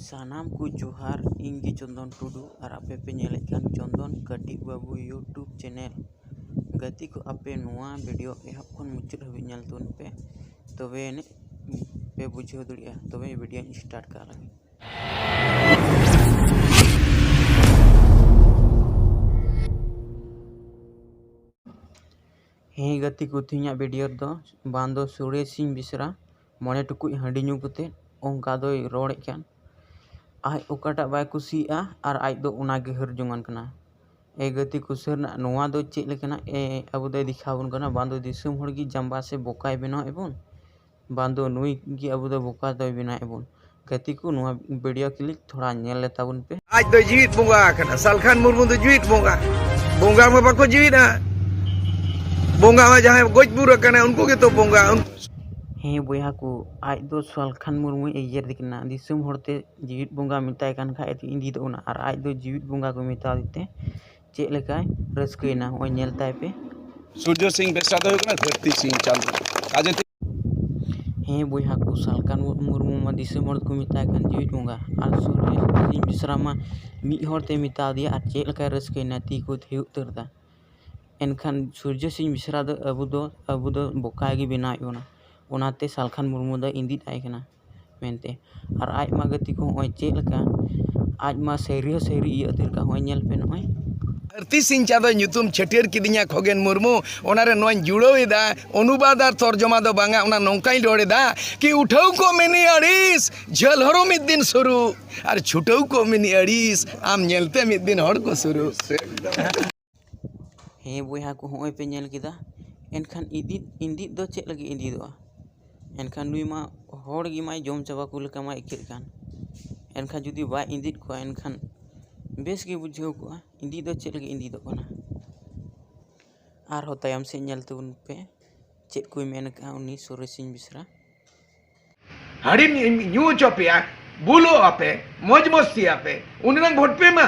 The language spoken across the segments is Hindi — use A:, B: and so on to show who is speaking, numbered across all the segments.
A: सानाम को जोहार इंगी चंदन टुडू और आपे पे नेलेकान चंदन कटिक बाबू यूट्यूब चैनल गति को आपे नुआ वीडियो एहब खन मुचाद हाबि नेल तुन पे तबे ने पे बुझाव दड़िया तबे वीडियो स्टार्ट का लगे। हे गति को थिया वीडियो दो बांदो सूर्यसिंह बेसरा मने टुकुज हांडी ᱧᱩ कते ओंका दोय रोड़े कान आज ओकाटा बाय कुसिया और आज दो उनागे हर जोंगान कना ए गति कुसर ना नोआ दो चेक लेकना ए अबु दो दिखावन कना बांदो दिसुम हर की जंबा से बोकाय बिना एबुन बांदो नुई की अबु दो बोका दो बिना एबुन गति को नोआ वीडियो क्लिक थोड़ा नेल लेताबुन पे
B: आज दो जीवित बोंगा कना सालखान मुर्मु दो जीवित बोंगा बोंगा में बाको जीवित ना बोंगा में जहां गोजपुर कना उनको के तो बोंगा
A: हे बोया को आज दो सालखान मुर्मु एयर दिकना दिसुम हरते जीवित बोंगा मिताय कान खा इंदी दो ना और आज दो जीवित बोंगा को मिता दिते चेक लेकाय रस्कैना ओय नेल ताय पे
B: सूर्यसिंह बेसरा दो कना धरती सिंह चांदू काजे
A: हे बोया को सालखान मुर्मु मा दिसुम हर को मिताय कान जीवित बोंगा और सूर्यसिंह बेसरा मा मी हरते मिता दिया और चेक लेकाय रस्कैना ती को थिउ उतरदा एनखान सूर्यसिंह बेसरा दो अबु दो बोकाय गे बिनायोना ओनाते सालखान मुर्मु दा इंदी ताय कना मेनते और आज मा गति को ओय चेक लका आज मा सैरी इया उतर का होय नेल पे नय
B: धरती सिंह चादो ᱧᱩᱛᱩᱢ छटियर किदिया खोगेन मुर्मु ओनारे नोय जुड़ोएदा अनुवाद और तर्जमा दो बांगा ओना नोंकाई रोड़ेदा कि उठाऊ को मेनी अड़ीस झलहरो मिद दिन शुरू और छुटाऊ को मेनी अड़ीस आम नेलते मिद दिन हड़ को शुरू
A: हे बोया को होय पे नेल किदा एनखान इंदी दो चेक लगी इंदी दो एनखान नुई मा हड़ गी माय जम चाबा को लेका मा इकेर कान एनखान जुदी बाय इंदित को एनखान बेस गे बुझाव को इंदी दो चेक लगी इंदी दो कना आर हो तायम से नेल तुन पे चेक कोई मेन का उनी सूर्यसिंह बेसरा
B: हाड़ी न्यू चोपिया बुलो आपे मौज मस्ती आपे उनरंग भोट पे मा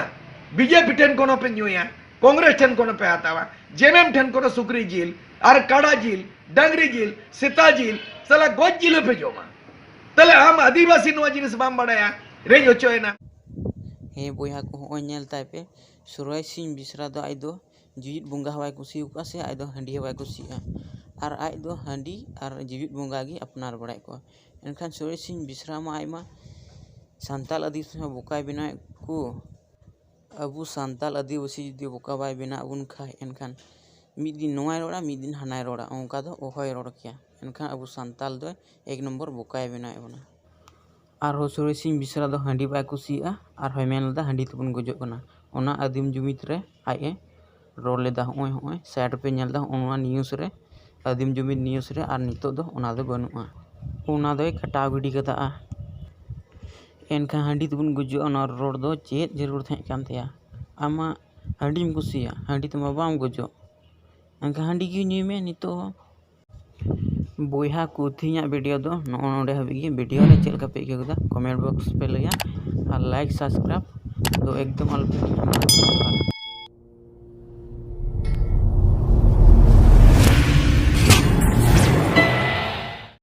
B: बीजेपी ठन कोनो पे न्यूया कांग्रेस ठन कोनो पे हतावा जेएमएम ठन कोनो सुकरी जिल और काड़ा जिल डंगरी जिल सीता जिल साला गोज जिल पे जोमा तले हम आदिवासी नो जिनिस बाम बड़ाया रेज होचोयना
A: हे बोया को होय नेल ताय पे सूर्यसिंह बेसरा दो आई दो जीवित बोंगा हवाय कुसी उका से आई दो हंडी हवाय कुसिया और आई दो हंडी और जीवित बोंगा गी अपनार बड़ाय को एनखान सूर्यसिंह बेसरा मा आइमा संताल आदिवासी बोकाय बिना को अबु संताल आदिवासी जुदी बोका बाय बिना उन खाय एनखान मिद दिन नोय रोड़ा मिद दिन हानाय रोड़ा ओंका दो ओहय रोड़ किया एनखान अबु संताल दो एक नंबर बोकाय बिना एबना और हो सूर्यसिंह बेसरा दो हंडी बाय कुसिया और होय मेनदा हंडी तबन गुजो कना ओना आदिम जुमित रे आए रोल लेदा होय साइड पे नेलदा ओना न्यूज़ रे आदिम जुमित न्यूज़ रे और नितो दो ओना दो बनुआ ओना दो कटाव गिडी कदा एनखान हंडी तबन गुजो ओना रोड दो चेत जरूर थे कान थया आमा हंडीम कुसिया हंडी तमा बाम गुजो एनखान हंडी गी न्यू में नितो बोया को थिया वीडियो दो नोडे हाबी वीडियो रे चेल का पे केदा कमेंट बॉक्स पे लैया और लाइक सब्सक्राइब दो एकदम अलग